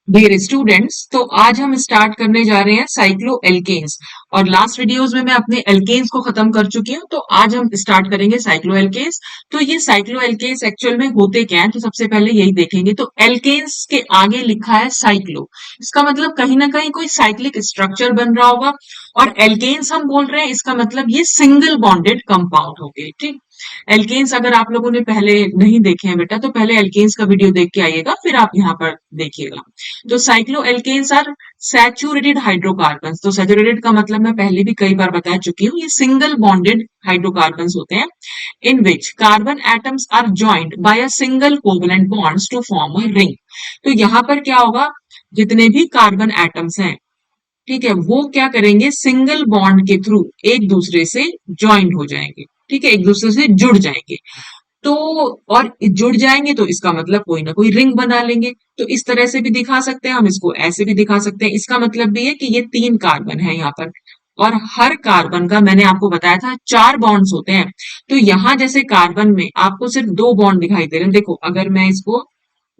Dear students, तो आज हम स्टार्ट करने जा रहे हैं साइक्लो एल्केन्स। और लास्ट वीडियोस में मैं अपने एल्केन्स को खत्म कर चुकी हूँ, तो आज हम स्टार्ट करेंगे साइक्लो एल्केन्स। तो ये साइक्लो एल्केन्स एक्चुअल में होते क्या हैं, तो सबसे पहले यही देखेंगे। तो एल्केन्स के आगे लिखा है साइक्लो, इसका मतलब कहीं ना कहीं कोई साइक्लिक स्ट्रक्चर बन रहा होगा। और एल्केन्स हम बोल रहे हैं, इसका मतलब ये सिंगल बॉन्डेड कंपाउंड हो गए। ठीक, एल्केन्स अगर आप लोगों ने पहले नहीं देखे हैं बेटा, तो पहले एल्केन्स का वीडियो देख के आइएगा, फिर आप यहाँ पर देखिएगा। तो cycloalkanes are saturated hydrocarbons. तो सैचुरेटेड का मतलब मैं पहले भी कई बार बता चुकी हूँ, ये सिंगल बॉन्डेड हाइड्रोकार्बन्स होते हैं in which carbon atoms are joint by a single covalent bonds to form a ring. तो यहाँ पर क्या होगा, जितने भी कार्बन एटम्स हैं, ठीक है, वो क्या करेंगे, सिंगल बॉन्ड के थ्रू एक दूसरे से ज्वाइंट हो जाएंगे। ठीक है, एक दूसरे से जुड़ जाएंगे। तो और जुड़ जाएंगे तो इसका मतलब कोई ना कोई रिंग बना लेंगे। तो इस तरह से भी दिखा सकते हैं हम इसको, ऐसे भी दिखा सकते हैं। इसका मतलब भी है कि ये 3 कार्बन है यहाँ पर, और हर कार्बन का मैंने आपको बताया था 4 बॉन्ड्स होते हैं। तो यहाँ जैसे कार्बन में आपको सिर्फ 2 बॉन्ड दिखाई दे रहे हैं। देखो, अगर मैं इसको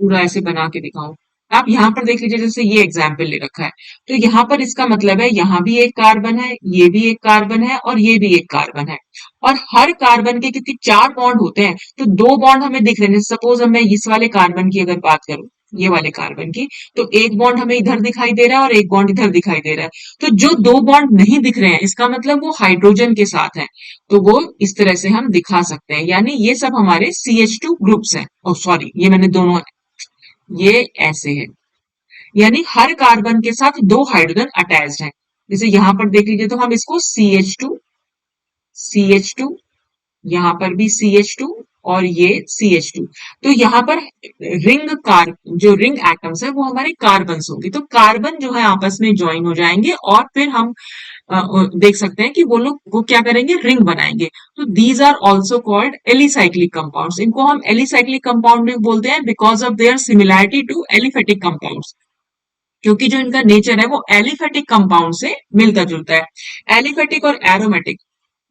पूरा ऐसे बना के दिखाऊं, आप यहाँ पर देख लीजिए, जैसे ये एग्जाम्पल ले रखा है। तो यहाँ पर इसका मतलब है यहाँ भी एक कार्बन है, ये भी एक कार्बन है, और ये भी एक कार्बन है। और हर कार्बन के क्योंकि 4 बॉन्ड होते हैं, तो 2 बॉन्ड हमें दिख रहे हैं। सपोज अब मैं इस वाले कार्बन की अगर बात करूं, ये वाले कार्बन की, तो एक बॉन्ड हमें इधर दिखाई दे रहा है और एक बॉन्ड इधर दिखाई दे रहा है। तो जो 2 बॉन्ड नहीं दिख रहे हैं, इसका मतलब वो हाइड्रोजन के साथ है। तो वो इस तरह से हम दिखा सकते हैं, यानी ये सब हमारे CH2 ग्रुप्स हैं। ओ सॉरी, ये मैंने दोनों, ये ऐसे है, यानी हर कार्बन के साथ 2 हाइड्रोजन अटैच्ड हैं। जैसे यहां पर देख लीजिए, तो हम इसको CH2, यहाँ पर भी CH2, और ये CH2। तो यहाँ पर जो रिंग एटम्स है वो हमारे कार्बन्स होंगे। तो कार्बन जो है आपस में ज्वाइन हो जाएंगे, और फिर हम देख सकते हैं कि वो लोग वो क्या करेंगे, रिंग बनाएंगे। तो these are also called alicyclic compounds. इनको हम एलिसाइक्लिक कंपाउंड भी बोलते हैं because of their similarity to aliphatic compounds, क्योंकि जो इनका नेचर है वो एलिफेटिक कंपाउंड से मिलता जुलता है। एलिफेटिक और एरोमेटिक,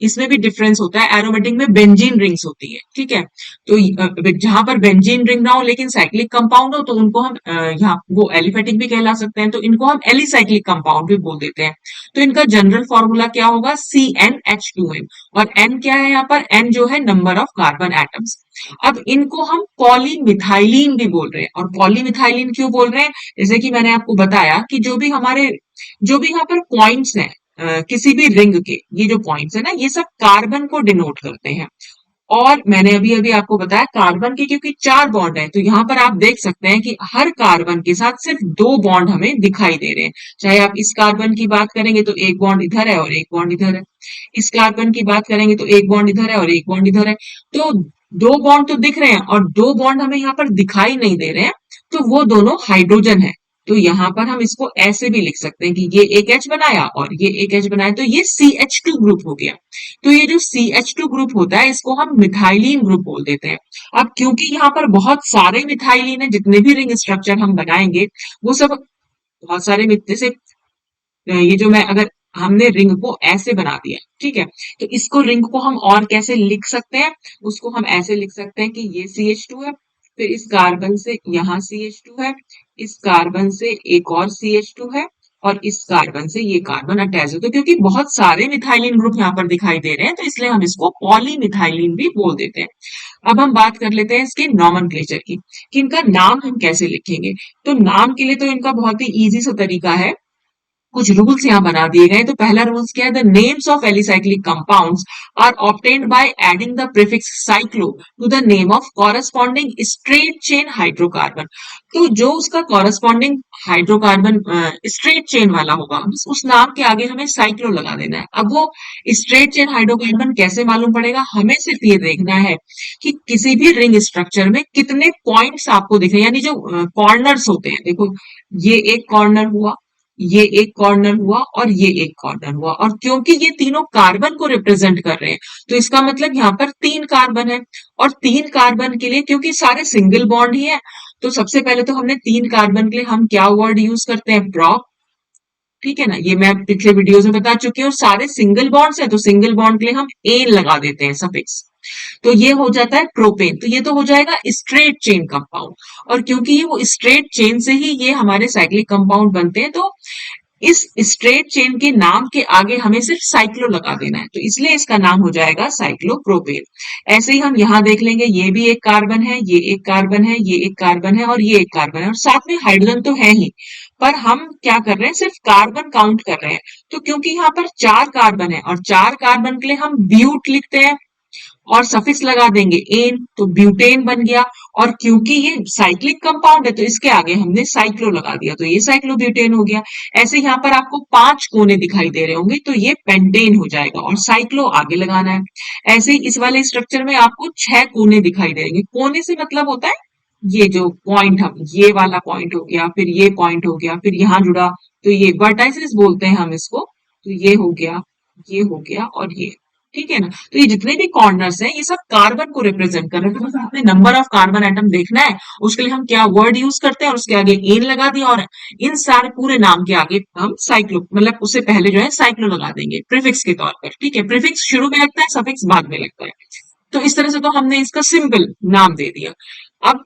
इसमें भी डिफरेंस होता है। एरोमेटिक में बेंजीन रिंग्स होती है, ठीक है। तो जहां पर बेंजीन रिंग ना हो लेकिन साइक्लिक कंपाउंड हो, तो उनको हम यहाँ वो एलिफेटिक भी कहला सकते हैं। तो इनको हम एलिसाइक्लिक कंपाउंड भी बोल देते हैं। तो इनका जनरल फॉर्मूला क्या होगा, CnH2n। और n क्या है, यहाँ पर n जो है नंबर ऑफ कार्बन एटम्स। अब इनको हम पॉलीमिथाइलिन भी बोल रहे हैं। और पॉलीमिथाइलिन क्यों बोल रहे हैं, जैसे कि मैंने आपको बताया कि जो भी यहाँ पर पॉइंट्स हैं, किसी भी रिंग के, ये जो पॉइंट्स है ना, ये सब कार्बन को डिनोट करते हैं। और मैंने अभी अभी आपको बताया कार्बन के क्योंकि 4 बॉन्ड है, तो यहाँ पर आप देख सकते हैं कि हर कार्बन के साथ सिर्फ 2 बॉन्ड हमें दिखाई दे रहे हैं। चाहे आप इस कार्बन की बात करेंगे तो एक बॉन्ड इधर है और एक बॉन्ड इधर है, इस कार्बन की बात करेंगे तो एक बॉन्ड इधर है और एक बॉन्ड इधर है। तो 2 बॉन्ड तो दिख रहे हैं और 2 बॉन्ड हमें यहाँ पर दिखाई नहीं दे रहे हैं, तो वो दोनों हाइड्रोजन है। तो यहाँ पर हम इसको ऐसे भी लिख सकते हैं कि ये एक H बनाया और ये एक H बनाया, तो ये CH2 ग्रुप हो गया। तो ये जो CH2 ग्रुप होता है, इसको हम मिथाइलिन ग्रुप बोल देते हैं। अब क्योंकि यहाँ पर बहुत सारे मिथाइलिन है, जितने भी रिंग स्ट्रक्चर हम बनाएंगे वो सब बहुत सारे जैसे ये जो मैं अगर हमने रिंग को ऐसे बना दिया, ठीक है, तो इसको रिंग को हम और कैसे लिख सकते हैं, उसको हम ऐसे लिख सकते हैं कि ये CH2 है, फिर इस कार्बन से यहाँ CH2 है, इस कार्बन से एक और CH2 है, और इस कार्बन से ये कार्बन अटैच है। तो क्योंकि बहुत सारे मिथाइलिन ग्रुप यहाँ पर दिखाई दे रहे हैं, तो इसलिए हम इसको पॉलीमिथाइलिन भी बोल देते हैं। अब हम बात कर लेते हैं इसके नॉमेनक्लेचर की, कि इनका नाम हम कैसे लिखेंगे। तो नाम के लिए तो इनका बहुत ही इजी सा तरीका है, कुछ रूल्स यहाँ बना दिए गए। तो पहला रूल्स क्या है, the names of alicyclic compounds are obtained by adding the prefix cyclo to the name of corresponding straight chain hydrocarbon. तो जो उसका कॉरस्पॉन्डिंग हाइड्रोकार्बन स्ट्रेट चेन वाला होगा, बस उस नाम के आगे हमें साइक्लो लगा देना है। अब वो स्ट्रेट चेन हाइड्रोकार्बन कैसे मालूम पड़ेगा, हमें सिर्फ ये देखना है कि किसी भी रिंग स्ट्रक्चर में कितने पॉइंट्स आपको दिख रहे हैं, यानी जो कॉर्नर्स होते हैं। देखो, ये एक कॉर्नर हुआ, ये एक कॉर्नर हुआ, और ये एक कॉर्नर हुआ। और क्योंकि ये तीनों कार्बन को रिप्रेजेंट कर रहे हैं, तो इसका मतलब यहाँ पर 3 कार्बन है। और 3 कार्बन के लिए क्योंकि सारे सिंगल बॉन्ड ही है, तो सबसे पहले तो हमने 3 कार्बन के लिए हम क्या वर्ड यूज करते हैं, प्रॉप। ठीक है ना, ये मैं पिछले वीडियोस में बता चुकी हूँ। सारे सिंगल बॉन्ड्स है, तो सिंगल बॉन्ड के लिए हम एन लगा देते हैं, सफिक्स। तो ये हो जाता है प्रोपेन। तो ये तो हो जाएगा स्ट्रेट चेन कंपाउंड, और क्योंकि ये वो स्ट्रेट चेन से ही ये हमारे साइक्लिक कंपाउंड बनते हैं, तो इस स्ट्रेट चेन के नाम के आगे हमें सिर्फ साइक्लो लगा देना है, तो इसलिए इसका नाम हो जाएगा साइक्लोप्रोपेन। ऐसे ही हम यहाँ देख लेंगे, ये भी एक कार्बन है, ये एक कार्बन है, ये एक कार्बन है और ये एक कार्बन है, और साथ में हाइड्रोजन तो है ही, पर हम क्या कर रहे हैं, सिर्फ कार्बन काउंट कर रहे हैं। तो क्योंकि यहाँ पर 4 कार्बन है और 4 कार्बन के लिए हम ब्यूट लिखते हैं और सफिक्स लगा देंगे एन, तो ब्यूटेन बन गया। और क्योंकि ये साइक्लिक कंपाउंड है तो इसके आगे हमने साइक्लो लगा दिया, तो ये साइक्लोब्यूटेन हो गया। ऐसे यहाँ पर आपको 5 कोने दिखाई दे रहे होंगे, तो ये पेंटेन हो जाएगा और साइक्लो आगे लगाना है। ऐसे ही इस वाले स्ट्रक्चर में आपको 6 कोने दिखाई देंगे। कोने से मतलब होता है ये जो पॉइंट, हम ये वाला पॉइंट हो गया, फिर ये पॉइंट हो गया, फिर यहाँ जुड़ा, तो ये वर्टाइसिस बोलते हैं हम इसको। तो ये हो गया, ये हो गया और ये, ठीक है ना। तो ये जितने भी कॉर्नर्स हैं ये सब कार्बन को रिप्रेजेंट कर रहे हैं। तो बस आपने नंबर ऑफ कार्बन एटम देखना है, उसके लिए हम क्या वर्ड यूज करते हैं और उसके आगे एन लगा दिया, और इन सारे पूरे नाम के आगे हम साइक्लो, मतलब उससे पहले जो है साइक्लो लगा देंगे प्रीफिक्स के तौर पर, ठीक है। प्रीफिक्स शुरू में लगता है, सफिक्स बाद में लगता है। तो इस तरह से तो हमने इसका सिंपल नाम दे दिया। अब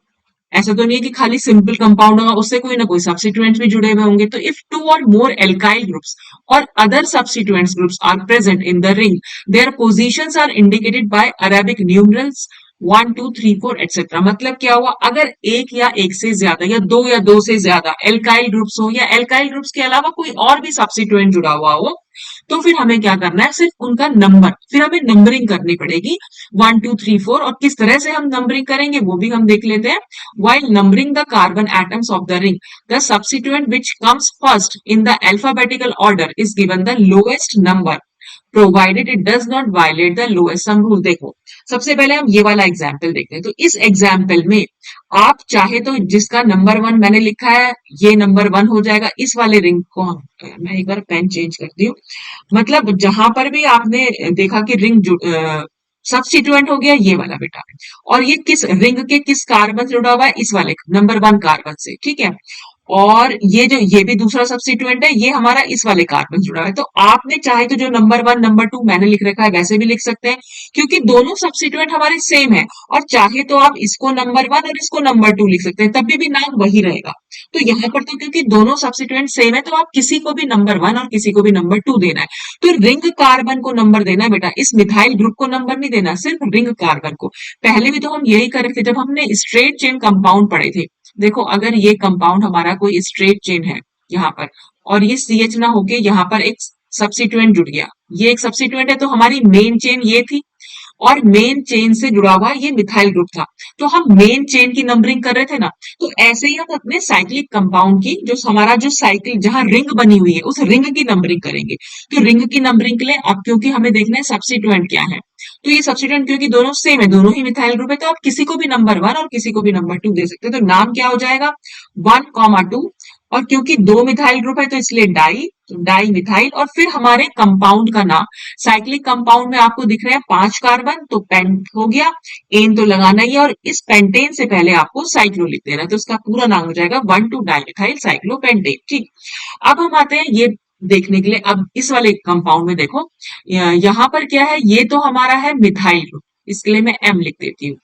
ऐसा तो नहीं है कि खाली सिंपल कंपाउंड होगा, उससे कोई ना कोई सब्स्टिट्यूएंट्स भी जुड़े हुए होंगे। तो if two or more alkyl groups or other substituents groups are present in the ring, their positions are indicated by Arabic numerals 1 2 3 4 etcetera. मतलब क्या हुआ, अगर एक या एक से ज्यादा या दो से ज्यादा एल्काइल ग्रुप्स हो, या एल्काइल ग्रुप्स के अलावा कोई और भी सब्स्टिट्यूएंट जुड़ा हुआ हो, तो फिर हमें क्या करना है, सिर्फ उनका नंबर, फिर हमें नंबरिंग करनी पड़ेगी 1 2 3 4। और किस तरह से हम नंबरिंग करेंगे वो भी हम देख लेते हैं। While numbering the carbon atoms of the ring, the substituent which comes first in the alphabetical order is given the lowest number, provided it does not violate the lowest sum rule। देखो, सबसे पहले हम ये वाला example देखते हैं। तो इस एग्जाम्पल में आप चाहे तो जिसका नंबर 1 मैंने लिखा है, ये नंबर 1 हो जाएगा। इस वाले रिंग को हम, मैं एक बार पेन चेंज करती हूँ, मतलब जहां पर भी आपने देखा कि रिंग सब्स्टिट्यूएंट हो गया ये वाला बेटा, और ये किस रिंग के किस कार्बन से जुड़ा हुआ है, इस वाले नंबर 1 कार्बन से, ठीक है। और ये जो, ये भी दूसरा सब्स्टिट्यूएंट है, ये हमारा इस वाले कार्बन से जुड़ा है। तो आपने चाहे तो जो नंबर 1 नंबर 2 मैंने लिख रखा है वैसे भी लिख सकते हैं, क्योंकि दोनों सब्स्टिट्यूएंट हमारे सेम है। और चाहे तो आप इसको नंबर 1 और इसको नंबर 2 लिख सकते हैं, तब भी नाम वही रहेगा। तो यहाँ पर तो क्योंकि दोनों सब्स्टिट्यूएंट सेम है, तो आप किसी को भी नंबर 1 और किसी को भी नंबर 2 देना है। तो रिंग कार्बन को नंबर देना है बेटा, इस मिथाइल ग्रुप को नंबर नहीं देना, सिर्फ रिंग कार्बन को। पहले भी तो हम यही कर रहे थे जब हमने स्ट्रेट चेन कंपाउंड पढ़े थे। देखो, अगर ये कंपाउंड हमारा कोई स्ट्रेट चेन है यहाँ पर, और ये CH ना होके यहाँ पर एक सब्स्टिट्यूएंट जुड़ गया, ये एक सब्स्टिट्यूएंट है, तो हमारी मेन चेन ये थी और मेन चेन से जुड़ा हुआ ये मिथाइल ग्रुप था, तो हम मेन चेन की नंबरिंग कर रहे थे ना। तो ऐसे ही हम अपने साइक्लिक कंपाउंड की, जो हमारा जो साइकिल जहां रिंग बनी हुई है उस रिंग की नंबरिंग करेंगे। तो रिंग की नंबरिंग के लिए अब क्योंकि हमें देखना है सब्स्टिट्यूएंट क्या है, तो ये सब्स्टिट्यूएंट क्योंकि दोनों सेम है, दोनों ही मिथाइल ग्रुप है, तो आप किसी को भी नंबर 1 और किसी को भी नंबर 2 दे सकते हैं। तो नाम क्या हो जाएगा, 1, 2। और क्योंकि 2 मिथाइल ग्रुप है तो इसलिए डाई, तो डाई मिथाइल। और फिर हमारे कंपाउंड का नाम, साइक्लिक कंपाउंड में आपको दिख रहे हैं 5 कार्बन, तो पेंट हो गया, एन तो लगाना ही है, और इस पेंटेन से पहले आपको साइक्लो लिख देना, तो इसका पूरा नाम हो जाएगा 1 2 डाइमिथाइल साइक्लोपेंटेन। ठीक, अब हम आते हैं ये देखने के लिए। अब इस वाले कंपाउंड में देखो, यहाँ पर क्या है, ये तो हमारा है मिथाइल ग्रुप, इसके लिए मैं एम लिख देती हूँ,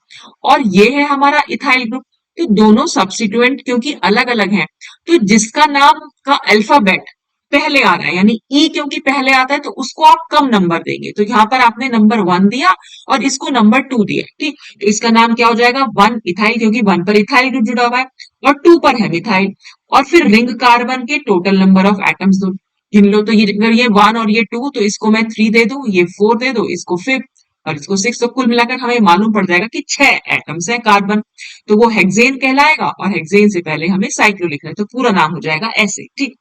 और ये है हमारा इथाइल ग्रुप। तो दोनों सब्स्टिट्यूएंट क्योंकि अलग अलग हैं, तो जिसका नाम का अल्फाबेट पहले आ रहा है, यानी ई क्योंकि पहले आता है, तो उसको आप कम नंबर देंगे। तो यहाँ पर आपने नंबर 1 दिया और इसको नंबर 2 दिया, ठीक। तो इसका नाम क्या हो जाएगा, 1 इथाइल, क्योंकि 1 पर इथाइल ग्रुप जुड़ा हुआ है और 2 पर है मिथाइल। और फिर रिंग कार्बन के टोटल नंबर ऑफ एटम्स दो, गिन लो। तो ये अगर ये 1 और ये 2, तो इसको मैं 3 दे दूं, ये 4 दे दो, इसको 5 और इसको 6, तो कुल मिलाकर हमें मालूम पड़ जाएगा कि 6 एटम्स है कार्बन। तो वो हेक्सेन कहलाएगा, और हेक्सेन से पहले हमें साइक्लो लिखना है, तो पूरा नाम हो जाएगा ऐसे, ठीक।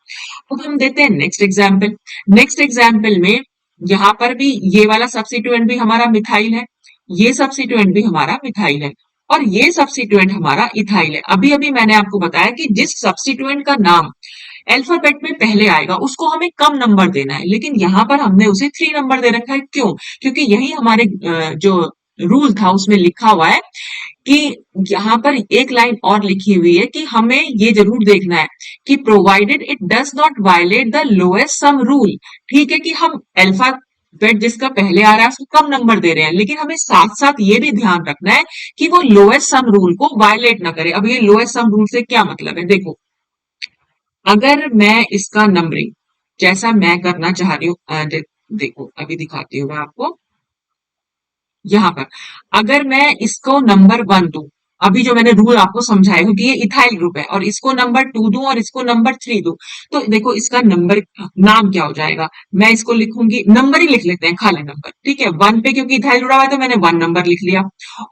अब हम देते हैं नेक्स्ट एग्जाम्पल। नेक्स्ट एग्जाम्पल में यहाँ पर भी ये वाला सब्स्टिट्यूएंट भी हमारा मिथाइल है, ये सब्स्टिट्यूएंट भी हमारा मिथाइल है, और ये सब्स्टिट्यूएंट हमारा इथाइल है। अभी अभी मैंने आपको बताया कि जिस सब्स्टिट्यूएंट का नाम अल्फाबेट में पहले आएगा उसको हमें कम नंबर देना है, लेकिन यहाँ पर हमने उसे 3 नंबर दे रखा है। क्यों? क्योंकि यही हमारे जो रूल था उसमें लिखा हुआ है कि यहाँ पर एक लाइन और लिखी हुई है कि हमें ये जरूर देखना है कि provided it does not violate the lowest sum rule. ठीक है कि हम अल्फा बट जिसका पहले आ रहा है उसको कम नंबर दे रहे हैं, लेकिन हमें साथ साथ ये भी ध्यान रखना है कि वो लोएस्ट सम रूल को वायलेट ना करे। अब ये लोएस्ट सम रूल से क्या मतलब है, देखो अगर मैं इसका नंबरिंग जैसा मैं करना चाह रही हूँ, देखो अभी दिखाती हूँ मैं आपको। यहाँ पर अगर मैं इसको नंबर 1 दूं, अभी जो मैंने रूल आपको समझाया, क्योंकि ये इथाइल ग्रुप है, और इसको नंबर 2 दूं और इसको नंबर 3 दूं, तो देखो इसका नंबर नाम क्या हो जाएगा। मैं इसको लिखूंगी, नंबर ही लिख लेते हैं, खाली नंबर, ठीक है। 1 पे क्योंकि इथाइल जुड़ा हुआ है तो मैंने 1 नंबर लिख लिया,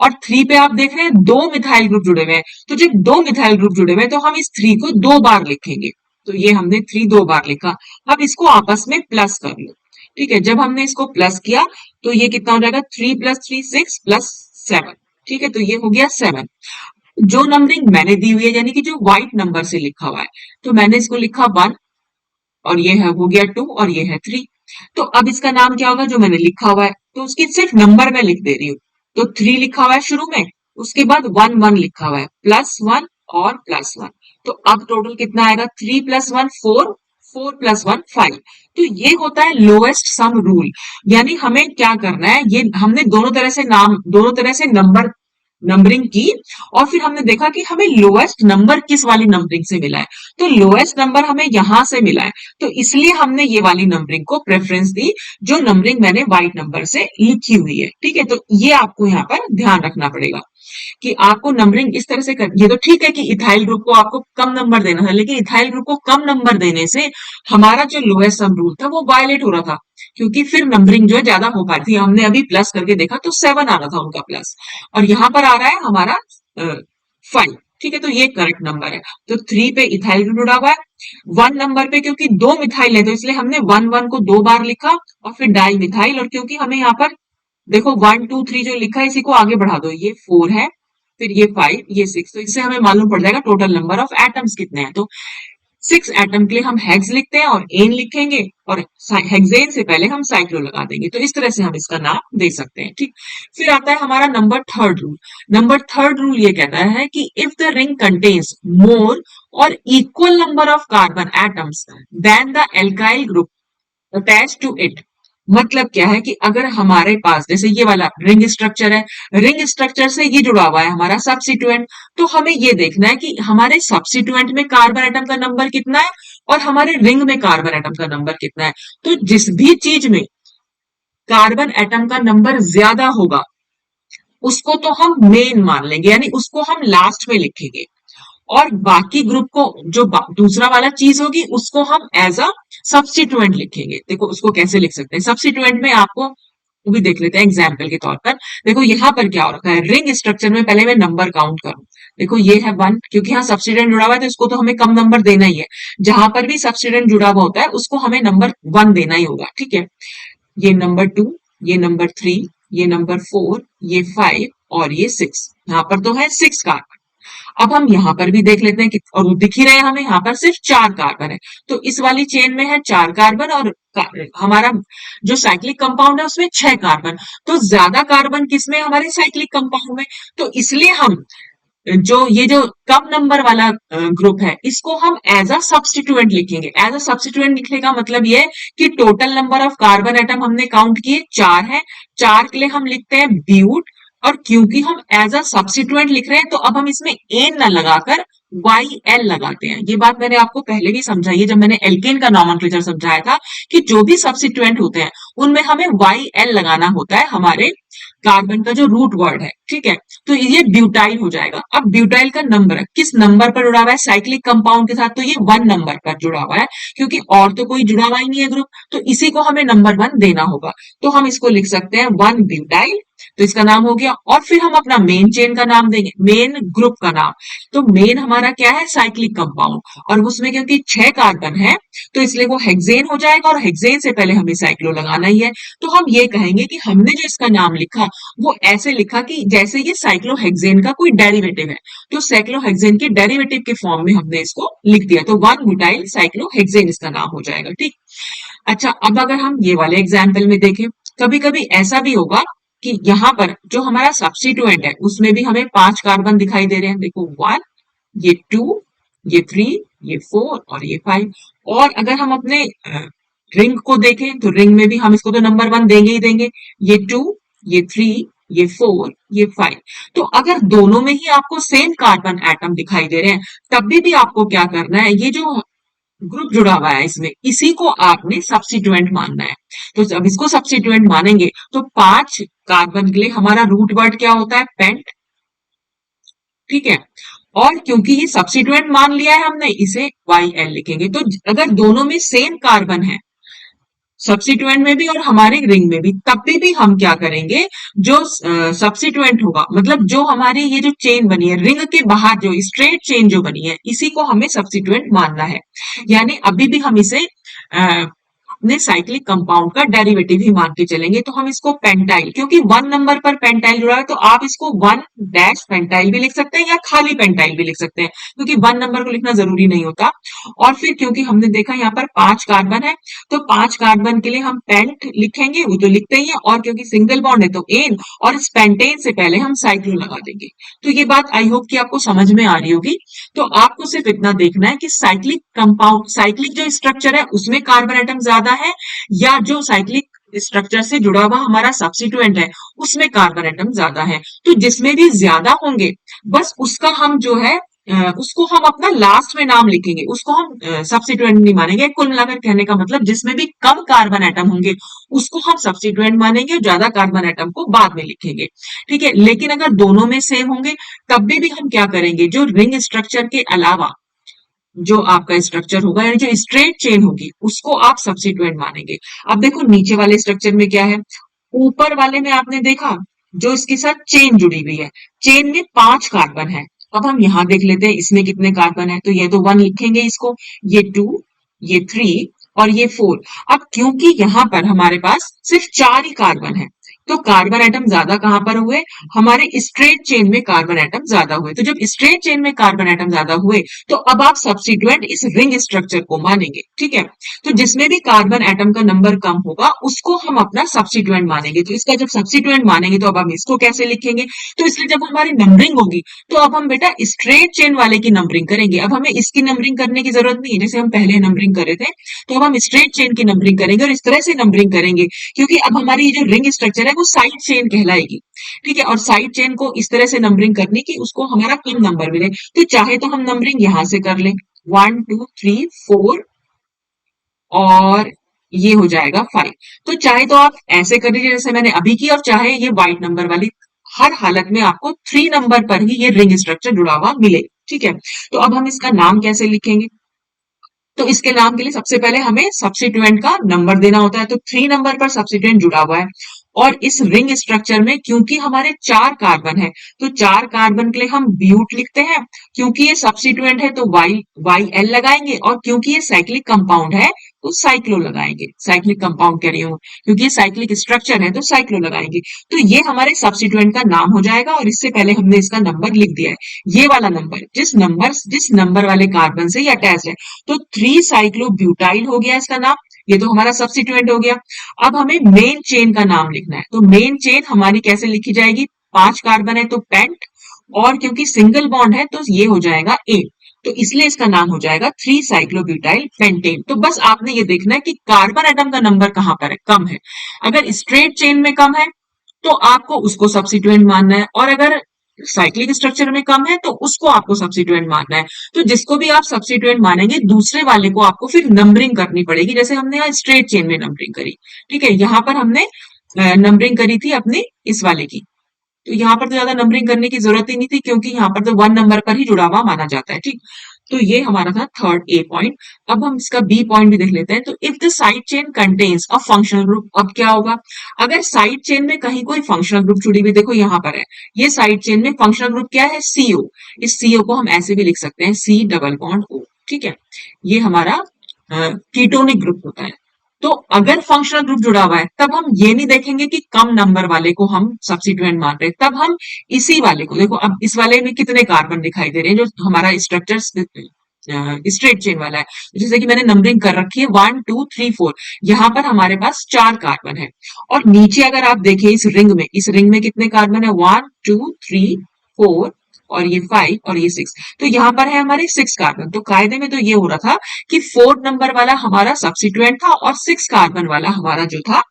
और 3 पे आप देख रहे हैं दो मिथाइल ग्रुप जुड़े हुए हैं, तो जब दो मिथाइल ग्रुप जुड़े हुए हैं तो हम इस 3 को 2 बार लिखेंगे। तो ये हमने 3 2 बार लिखा। अब इसको आपस में प्लस कर लो, ठीक है। जब हमने इसको प्लस किया तो ये कितना हो जाएगा, 3 + 3 6 + 7, ठीक है। तो ये हो गया 7। जो नंबरिंग मैंने दी हुई है यानी कि जो व्हाइट नंबर से लिखा हुआ है, तो मैंने इसको लिखा 1, और ये है हो गया 2, और ये है 3। तो अब इसका नाम क्या होगा, जो मैंने लिखा हुआ है, तो उसकी सिर्फ नंबर मैं लिख दे रही हूँ। तो 3 लिखा हुआ है शुरू में, उसके बाद 1 1 लिखा हुआ है, +1 और +1। तो अब टोटल कितना आएगा, 3 + 1 4, 4 + 1 5। तो ये होता है लोएस्ट सम रूल। यानी हमें क्या करना है, ये हमने दोनों तरह से नाम, दोनों तरह से नंबरिंग की, और फिर हमने देखा कि हमें लोएस्ट नंबर किस वाली नंबरिंग से मिला है। तो लोएस्ट नंबर हमें यहां से मिला है, तो इसलिए हमने ये वाली नंबरिंग को प्रेफरेंस दी, जो नंबरिंग मैंने व्हाइट नंबर से लिखी हुई है, ठीक है। तो ये आपको यहाँ पर ध्यान रखना पड़ेगा कि आपको नंबरिंग इस तरह से कर, ये तो ठीक है कि इथाइल ग्रुप को आपको कम नंबर देना है, लेकिन इथाइल ग्रुप को कम नंबर देने से हमारा जो लोएस्ट सम रूल था वो वायलेट हो रहा था, क्योंकि फिर नंबरिंग जो है ज्यादा हो पा रही थी। हमने अभी प्लस करके देखा तो 7 आ रहा था उनका प्लस, और यहाँ पर आ रहा है हमारा 5, ठीक है। तो ये करेक्ट नंबर है। तो 3 पे इथाइल ग्रुप जुड़ा हुआ है, 1 नंबर पे क्योंकि दो मिथाइल है तो इसलिए हमने 1 1 को 2 बार लिखा, और फिर डाई मिथाइल, और क्योंकि हमें यहाँ पर देखो 1 2 3 जो लिखा है इसी को आगे बढ़ा दो, ये 4 है, फिर ये 5, ये 6, तो इससे हमें मालूम पड़ जाएगा टोटल नंबर ऑफ एटम्स कितने हैं। तो 6 एटम के लिए हम हेक्स लिखते हैं और एन लिखेंगे, और हेक्सेन से पहले हम साइक्लो लगा देंगे। तो इस तरह से हम इसका नाम दे सकते हैं, ठीक। फिर आता है हमारा number third rule. Number third rule ये कहता है कि if the ring contains more और equal number of carbon atoms then the alkyl group attach to it, मतलब क्या है कि अगर हमारे पास जैसे ये वाला रिंग स्ट्रक्चर है, रिंग स्ट्रक्चर से ये जुड़ा हुआ है हमारा सब्स्टिट्यूएंट, तो हमें ये देखना है कि हमारे सब्स्टिट्यूएंट में कार्बन एटम का नंबर कितना है और हमारे रिंग में कार्बन एटम का नंबर कितना है। तो जिस भी चीज में कार्बन एटम का नंबर ज्यादा होगा उसको तो हम मेन मान लेंगे, यानी उसको हम लास्ट में लिखेंगे, और बाकी ग्रुप को जो दूसरा वाला चीज होगी उसको हम एज अ सब्स्टिट्यूएंट लिखेंगे। देखो उसको कैसे लिख सकते हैं सब्स्टिट्यूएंट में, आपको वो भी देख लेते हैं एग्जाम्पल के तौर पर। देखो यहाँ पर क्या हो रखा है, रिंग स्ट्रक्चर में पहले मैं नंबर काउंट करूं। देखो ये है 1, क्योंकि यहाँ सब्स्टिट्यूएंट जुड़ा हुआ है तो इसको तो हमें कम नंबर देना ही है। जहां पर भी सब्स्टिट्यूएंट जुड़ा हुआ होता है उसको हमें नंबर 1 देना ही होगा, ठीक है। ये नंबर 2, ये नंबर 3, ये नंबर 4, ये 5, और ये 6। यहाँ पर तो है 6 कार्बन। अब हम यहाँ पर भी देख लेते हैं कि, और वो दिख ही रहे हैं हमें, यहाँ पर सिर्फ 4 कार्बन है, तो इस वाली चेन में है 4 कार्बन, और हमारा जो साइक्लिक कंपाउंड है उसमें 6 कार्बन। तो ज्यादा कार्बन किसमें, हमारे साइक्लिक कंपाउंड में। तो इसलिए हम जो कम नंबर वाला ग्रुप है इसको हम एज अ सब्स्टिट्यूएंट लिखेंगे। एज अ सब्स्टिट्यूएंट लिखने का मतलब ये है कि total number of carbon atom हमने काउंट किए 4 है, 4 के लिए हम लिखते हैं ब्यूट, और क्योंकि हम एज अ सब्स्टिट्यूएंट लिख रहे हैं तो अब हम इसमें एन न लगाकर वाई एल लगाते हैं। ये बात मैंने आपको पहले भी समझाई है जब मैंने एल्केन का नॉमेनक्लेचर समझाया था, कि जो भी सब्स्टिट्यूएंट होते हैं उनमें हमें वाई एल लगाना होता है हमारे कार्बन का जो रूट वर्ड है, ठीक है। तो ये ब्यूटाइल हो जाएगा। अब ब्यूटाइल का नंबर किस नंबर पर जुड़ा हुआ है साइक्लिक कंपाउंड के साथ, तो ये 1 नंबर पर जुड़ा हुआ है, क्योंकि और तो कोई जुड़ा हुआ ही नहीं है ग्रुप, तो इसी को हमें नंबर 1 देना होगा। तो हम इसको लिख सकते हैं 1 ब्यूटाइल, तो इसका नाम हो गया। और फिर हम अपना मेन चेन का नाम देंगे, मेन ग्रुप का नाम। तो मेन हमारा क्या है, साइक्लिक कंपाउंड, और उसमें क्योंकि 6 कार्बन है तो इसलिए वो हेक्सेन हो जाएगा, और हेक्सेन से पहले हमें साइक्लो लगाना ही है। तो हम ये कहेंगे कि हमने जो इसका नाम लिखा वो ऐसे लिखा कि जैसे ये साइक्लोहेक्सेन का कोई डेरिवेटिव है, तो साइक्लोहेक्सेन के डेरिवेटिव के फॉर्म में हमने इसको लिख दिया, तो 1 ब्यूटाइल साइक्लोहेक्सेन इसका नाम हो जाएगा, ठीक। अच्छा, अब अगर हम ये वाले एग्जाम्पल में देखें, कभी कभी ऐसा भी होगा कि यहाँ पर जो हमारा सब्स्टिट्यूएंट है उसमें भी हमें 5 कार्बन दिखाई दे रहे हैं। देखो 1, ये 2, ये 3, ये 4, और ये 5। और अगर हम अपने रिंग को देखें तो रिंग में भी हम इसको तो नंबर 1 देंगे ही देंगे। ये 2, ये 3, ये 4, ये 5। तो अगर दोनों में ही आपको सेम कार्बन एटम दिखाई दे रहे हैं, तब भी आपको क्या करना है, ये जो ग्रुप जुड़ा हुआ है इसमें, इसी को आपने सब्स्टिट्यूएंट मानना है। तो जब इसको सब्स्टिट्यूएंट मानेंगे तो 5 कार्बन के लिए हमारा रूट वर्ड क्या होता है, पेंट। ठीक है, और क्योंकि ये सब्स्टिट्यूएंट मान लिया है हमने, इसे YL लिखेंगे। तो अगर दोनों में सेम कार्बन है, सब्स्टिट्यूएंट में भी और हमारे रिंग में भी, तब भी हम क्या करेंगे, जो सब्स्टिट्यूएंट होगा, मतलब जो हमारी ये जो चेन बनी है रिंग के बाहर, जो स्ट्रेट चेन जो बनी है, इसी को हमें सब्स्टिट्यूएंट मानना है। यानी अभी भी हम इसे अपने साइक्लिक कंपाउंड का डेरिवेटिव ही मान के चलेंगे। तो हम इसको पेंटाइल, क्योंकि 1 नंबर पर पेंटाइल जुड़ा है, तो आप इसको 1 डैश पेंटाइल भी लिख सकते हैं या खाली पेंटाइल भी लिख सकते हैं, क्योंकि 1 नंबर को लिखना जरूरी नहीं होता। और फिर क्योंकि हमने देखा यहाँ पर 5 कार्बन है, तो 5 कार्बन के लिए हम पेंट लिखेंगे, वो तो लिखते ही है, और क्योंकि सिंगल बॉन्ड है तो एन, और इस पेंटेन से पहले हम साइक्लो लगा देंगे। तो ये बात आई होप कि आपको समझ में आ रही होगी। तो आपको सिर्फ इतना देखना है कि साइक्लिक कंपाउंड, साइक्लिक जो स्ट्रक्चर है उसमें कार्बन एटम ज्यादा है, या जो साइक्लिक स्ट्रक्चर से जुड़ा हुआ हमारा सब्स्टिट्यूएंट है उसमें कार्बन एटम ज्यादा है। तो जिसमें भी ज्यादा होंगे, बस उसका हम जो है उसको हम अपना लास्ट में नाम लिखेंगे, उसको हम सब्स्टिट्यूएंट नहीं मानेंगे। कुल मिलाकर कहने का मतलब, जिसमें भी कम कार्बन एटम होंगे उसको हम सब्स्टिट्यूएंट मानेंगे, ज्यादा कार्बन एटम को बाद में लिखेंगे। ठीक है, लेकिन अगर दोनों में सेम होंगे, तब भी हम क्या करेंगे, जो रिंग स्ट्रक्चर के अलावा जो आपका स्ट्रक्चर होगा, यानी जो स्ट्रेट चेन होगी, उसको आप सब्स्टिट्यूएंट मानेंगे। अब देखो नीचे वाले स्ट्रक्चर में क्या है, ऊपर वाले में आपने देखा जो इसके साथ चेन जुड़ी हुई है, चेन में 5 कार्बन है। अब हम यहां देख लेते हैं इसमें कितने कार्बन है, तो ये तो 1 लिखेंगे इसको, ये 2, ये 3 और ये 4। अब क्योंकि यहां पर हमारे पास सिर्फ 4 ही कार्बन है, तो कार्बन एटम ज्यादा कहां पर हुए, हमारे स्ट्रेट चेन में कार्बन एटम ज्यादा हुए। तो जब स्ट्रेट चेन में कार्बन एटम ज्यादा हुए, तो अब आप सब्स्टिट्यूएंट इस रिंग स्ट्रक्चर को मानेंगे। ठीक है, तो जिसमें भी कार्बन एटम का नंबर कम होगा उसको हम अपना सब्स्टिट्यूएंट मानेंगे। तो इसका जब सब्स्टिट्यूएंट मानेंगे, तो अब हम इसको कैसे लिखेंगे, तो इसलिए जब हमारी नंबरिंग होगी, तो अब हम बेटा स्ट्रेट चेन वाले की नंबरिंग करेंगे। अब हमें इसकी नंबरिंग करने की जरूरत नहीं है, जैसे हम पहले नंबरिंग कर रहे थे, तो अब हम स्ट्रेट चेन की नंबरिंग करेंगे और इस तरह से नंबरिंग करेंगे, क्योंकि अब हमारी ये जो रिंग स्ट्रक्चर है वो साइड चेन कहलाएगी। ठीक है, और साइड चेन को इस तरह से नंबरिंग करनी कि उसको हमारा कम नंबर मिले। तो चाहे तो हम नंबरिंग यहां से कर लें, 1 2 3 4, और ये हो जाएगा 5। तो चाहे तो आप ऐसे कर लीजिए जैसे मैंने अभी की, और चाहे ये व्हाइट नंबर वाली, हर हालत में आपको 3 नंबर पर ही ये रिंग स्ट्रक्चर जुड़ा हुआ मिले। ठीक है, तो अब हम इसका नाम कैसे लिखेंगे, तो इसके नाम के लिए सबसे पहले हमें सब्स्टिट्यूएंट का नंबर देना होता है। तो 3 नंबर पर सब्स्टिट्यूएंट जुड़ा हुआ है, और इस रिंग स्ट्रक्चर में क्योंकि हमारे 4 कार्बन है, तो 4 कार्बन के लिए हम ब्यूट लिखते हैं। क्योंकि ये सब्स्टिट्यूएंट है तो वाई एल लगाएंगे, और क्योंकि ये साइक्लिक कंपाउंड है तो साइक्लो लगाएंगे। साइक्लिक कंपाउंड कह रही हूँ, क्योंकि ये साइक्लिक स्ट्रक्चर है तो साइक्लो लगाएंगे। तो ये हमारे सब्स्टिट्यूएंट का नाम हो जाएगा, और इससे पहले हमने इसका नंबर लिख दिया है। ये वाला नंबर जिस नंबर वाले कार्बन से ये अटैच है, तो 3 साइक्लोब्यूटाइल हो गया इसका नाम, ये तो हमारा सब्स्टिट्यूएंट हो गया। अब हमें मेन चेन का नाम लिखना है, तो मेन चेन हमारी कैसे लिखी जाएगी, 5 कार्बन है तो पेंट, और क्योंकि सिंगल बॉन्ड है तो ये हो जाएगा एन, तो इसलिए इसका नाम हो जाएगा 3 साइक्लोब्यूटाइल पेंटेन। तो बस आपने ये देखना है कि कार्बन एटम का नंबर कहां पर है, कम है। अगर स्ट्रेट चेन में कम है तो आपको उसको सब्स्टिट्यूएंट मानना है, और अगर साइक्लिक स्ट्रक्चर में कम है तो उसको आपको सब्स्टिट्यूएंट मानना है। तो जिसको भी आप सब्स्टिट्यूएंट मानेंगे, दूसरे वाले को आपको फिर नंबरिंग करनी पड़ेगी, जैसे हमने यहाँ स्ट्रेट चेन में नंबरिंग करी। ठीक है, यहाँ पर हमने नंबरिंग करी थी अपनी इस वाले की, तो यहाँ पर तो ज्यादा नंबरिंग करने की जरूरत ही नहीं थी, क्योंकि यहाँ पर तो 1 नंबर पर ही जुड़ा हुआ माना जाता है। ठीक, तो ये हमारा था थर्ड ए पॉइंट। अब हम इसका बी पॉइंट भी देख लेते हैं। तो if the side chain contains a functional group, अब क्या होगा, अगर साइड चेन में कहीं कोई फंक्शनल ग्रुप जुड़ी हुई, देखो यहाँ पर है, ये साइड चेन में फंक्शनल ग्रुप क्या है, सीओ। इस सीओ को हम ऐसे भी लिख सकते हैं, सी डबल बॉन्ड ओ। ठीक है, ये हमारा कीटोनिक ग्रुप होता है। तो अगर फंक्शनल ग्रुप जुड़ा हुआ है, तब हम ये नहीं देखेंगे कि कम नंबर वाले को हम सब्स्टिट्यूएंट मान रहे हैं, तब हम इसी वाले को, देखो अब इस वाले में कितने कार्बन दिखाई दे रहे हैं, जो हमारा स्ट्रक्चर स्ट्रेट चेन वाला है, जैसे कि मैंने नंबरिंग कर रखी है 1 2 3 4, यहाँ पर हमारे पास 4 कार्बन है। और नीचे अगर आप देखें इस रिंग में कितने कार्बन है, 1 2 3 4 और ये 5 और ये 6। तो यहाँ पर है हमारे 6 कार्बन। तो कायदे में तो ये हो रहा था कि 4 नंबर वाला हमारा सब्स्टिट्यूएंट था और 6 कार्बन वाला हमारा जो था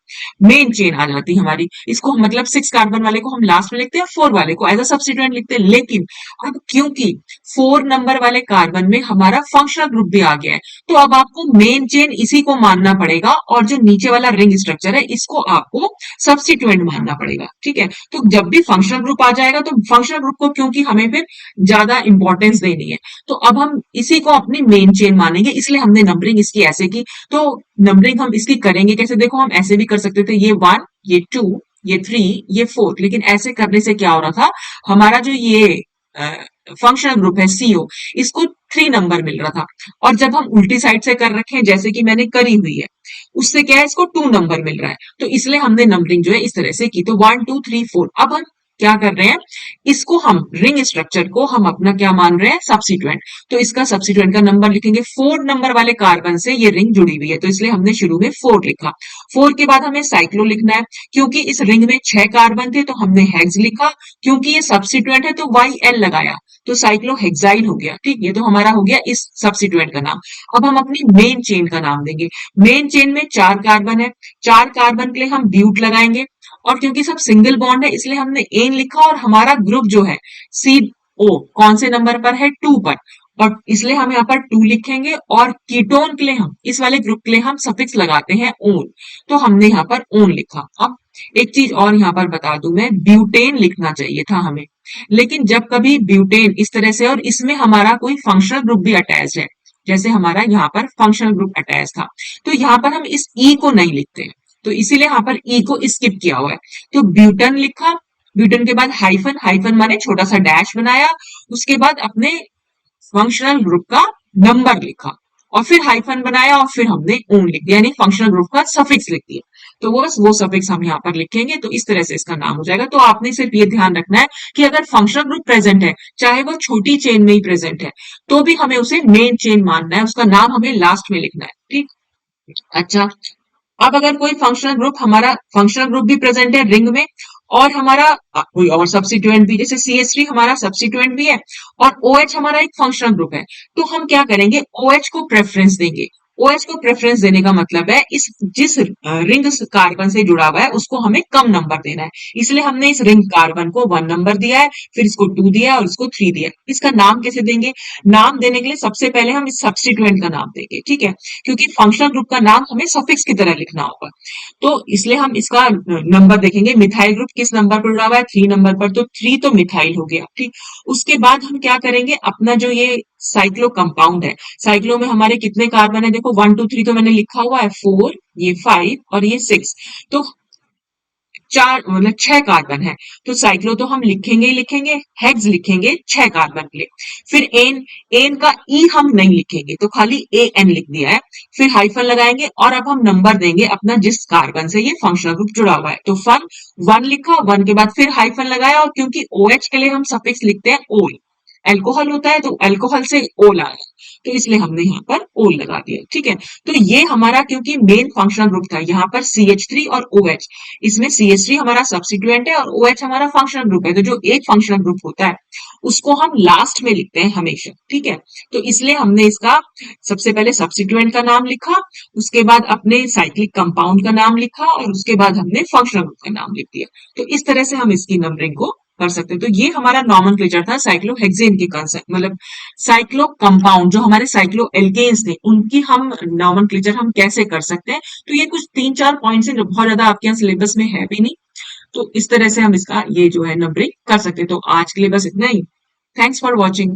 मेन चेन आ जाती हमारी। इसको मतलब 6 कार्बन वाले को हम लास्ट में लिखते हैं, 4 वाले को एज अ सब्स्टिट्यूएंट लिखते हैं। लेकिन अब क्योंकि 4 नंबर वाले कार्बन में हमारा फंक्शनल ग्रुप भी आ गया है, तो अब आपको मेन चेन इसी को मानना पड़ेगा और जो नीचे वाला रिंग स्ट्रक्चर है इसको आपको सब्स्टिट्यूएंट मानना पड़ेगा। ठीक है, तो जब भी फंक्शनल ग्रुप आ जाएगा तो फंक्शनल ग्रुप को क्योंकि हमें फिर ज्यादा इंपॉर्टेंस देनी है, तो अब हम इसी को अपनी मेन चेन मानेंगे, इसलिए हमने नंबरिंग इसकी ऐसे की। तो नंबरिंग हम इसकी करेंगे कैसे, देखो हम ऐसे भी कर सकते थे, ये 1, ये 2, ये 3, ये 4, लेकिन ऐसे करने से क्या हो रहा था, हमारा जो ये फंक्शनल ग्रुप है सीओ, इसको 3 नंबर मिल रहा था। और जब हम उल्टी साइड से कर रखे हैं जैसे कि मैंने करी हुई है, उससे क्या है, इसको 2 नंबर मिल रहा है। तो इसलिए हमने नंबरिंग जो है इस तरह से की। तो 1 2 3 4। अब हम क्या कर रहे हैं, इसको हम रिंग स्ट्रक्चर को हम अपना क्या मान रहे हैं, सब्स्टिट्यूएंट। तो इसका सब्स्टिट्यूएंट का नंबर लिखेंगे। 4 नंबर वाले कार्बन से ये रिंग जुड़ी हुई है, तो इसलिए हमने शुरू में 4 लिखा। 4 के बाद हमें साइक्लो लिखना है, क्योंकि इस रिंग में 6 कार्बन थे तो हमने हेक्स लिखा। क्योंकि ये सब्स्टिट्यूएंट है तो वाई एल लगाया, तो साइक्लोहेक्साइल हो गया। ठीक, ये तो हमारा हो गया इस सब्स्टिट्यूएंट का नाम। अब हम अपनी मेन चेन का नाम देंगे। मेन चेन में 4 कार्बन है, 4 कार्बन के लिए हम ब्यूट लगाएंगे, और क्योंकि सब सिंगल बॉन्ड है इसलिए हमने एन लिखा, और हमारा ग्रुप जो है सी ओ कौन से नंबर पर है, 2 पर, और इसलिए हम यहाँ पर 2 लिखेंगे। और कीटोन के लिए हम इस वाले ग्रुप के लिए हम सफिक्स लगाते हैं ओन, तो हमने यहाँ पर ओन लिखा। अब एक चीज और यहाँ पर बता दूं मैं, ब्यूटेन लिखना चाहिए था हमें, लेकिन जब कभी ब्यूटेन इस तरह से और इसमें हमारा कोई फंक्शनल ग्रुप भी अटैच है, जैसे हमारा यहाँ पर फंक्शनल ग्रुप अटैच था, तो यहाँ पर हम इस ई को नहीं लिखते, तो इसीलिए यहाँ पर ई को स्किप किया हुआ है। तो ब्यूटन लिखा, ब्यूटन के बाद हाइफन, हाइफन माने छोटा सा डैश बनाया, उसके बाद अपने फंक्शनल ग्रुप का नंबर लिखा, और फिर हाइफन बनाया, और फिर हमने ओन लिख दिया, यानी फंक्शनल ग्रुप का सफिक्स लिख दिया। तो वो बस वो सफिक्स हम यहाँ पर लिखेंगे, तो इस तरह से इसका नाम हो जाएगा। तो आपने सिर्फ ये ध्यान रखना है कि अगर फंक्शनल ग्रुप प्रेजेंट है, चाहे वो छोटी चेन में ही प्रेजेंट है, तो भी हमें उसे मेन चेन मानना है, उसका नाम हमें लास्ट में लिखना है। ठीक, अच्छा। अब अगर कोई फंक्शनल ग्रुप, हमारा फंक्शनल ग्रुप भी प्रेजेंट है रिंग में, और हमारा कोई और सब्स्टिट्यूएंट भी, जैसे CH3 हमारा सब्स्टिट्यूएंट भी है और OH हमारा एक फंक्शनल ग्रुप है, तो हम क्या करेंगे, OH को प्रेफरेंस देंगे। OH को प्रेफरेंस देने का मतलब है इस जिस रिंग कार्बन से जुड़ा हुआ है उसको हमें कम नंबर देना है, इसलिए हमने इस रिंग कार्बन को 1 नंबर दिया है, फिर इसको 2 दिया है और इसको 3 दिया है। इसका नाम कैसे देंगे, नाम देने के लिए सबसे पहले हम इस सब्स्टिट्यूएंट का नाम देंगे। ठीक है, क्योंकि फंक्शनल ग्रुप का नाम हमें सफिक्स की तरह लिखना होगा, तो इसलिए हम इसका नंबर देखेंगे। मिथाइल ग्रुप किस नंबर पर जुड़ा हुआ है, 3 नंबर पर, तो 3 तो मिथाइल हो गया। ठीक, उसके बाद हम क्या करेंगे, अपना जो ये साइक्लो कंपाउंड है, साइक्लो में हमारे कितने कार्बन है, देखो 1 2 3 तो मैंने लिखा हुआ है, 4, ये 5 और ये 6, तो 4 मतलब 6 कार्बन है, तो साइक्लो तो हम लिखेंगे ही लिखेंगे, हेक्स लिखेंगे 6 कार्बन के लिए। फिर एन, एन का ई हम नहीं लिखेंगे, तो खाली ए एन लिख दिया है। फिर हाइफन लगाएंगे और अब हम नंबर देंगे अपना जिस कार्बन से ये फंक्शनल ग्रुप जुड़ा हुआ है, तो फन 1 लिखा, 1 के बाद फिर हाइफन लगाया, और क्योंकि OH के लिए हम सफिक्स लिखते हैं ओल, एल्कोहल होता है तो एल्कोहल से ओल आया, तो इसलिए हमने यहाँ पर ओल लगा दिया। ठीक है, तो ये हमारा क्योंकि मेन फंक्शनल ग्रुप था, यहाँ पर CH3 और OH, इसमें CH3 हमारा सब्स्टिट्यूएंट है और OH हमारा फंक्शनल ग्रुप है, तो जो एक फंक्शनल ग्रुप होता है उसको हम लास्ट में लिखते हैं हमेशा। ठीक है, तो इसलिए हमने इसका सबसे पहले सब्स्टिट्यूएंट का नाम लिखा, उसके बाद अपने साइक्लिक कंपाउंड का नाम लिखा, और उसके बाद हमने फंक्शनल ग्रुप का नाम लिख दिया। तो इस तरह से हम इसकी नंबरिंग को कर सकते हैं। तो ये हमारा नॉमेनक्लेचर था साइक्लोहेक्सेन के कंसेप्ट, मतलब साइक्लो कंपाउंड जो हमारे साइक्लो एल्केन्स थे उनकी हम नॉमेनक्लेचर हम कैसे कर सकते हैं। तो ये कुछ 3 4 पॉइंट्स हैं जो बहुत ज्यादा आपके यहाँ सिलेबस में है भी नहीं, तो इस तरह से हम इसका ये जो है नंबरिंग कर सकते हैं। तो आज के लिए बस इतना ही। Thanks for watching.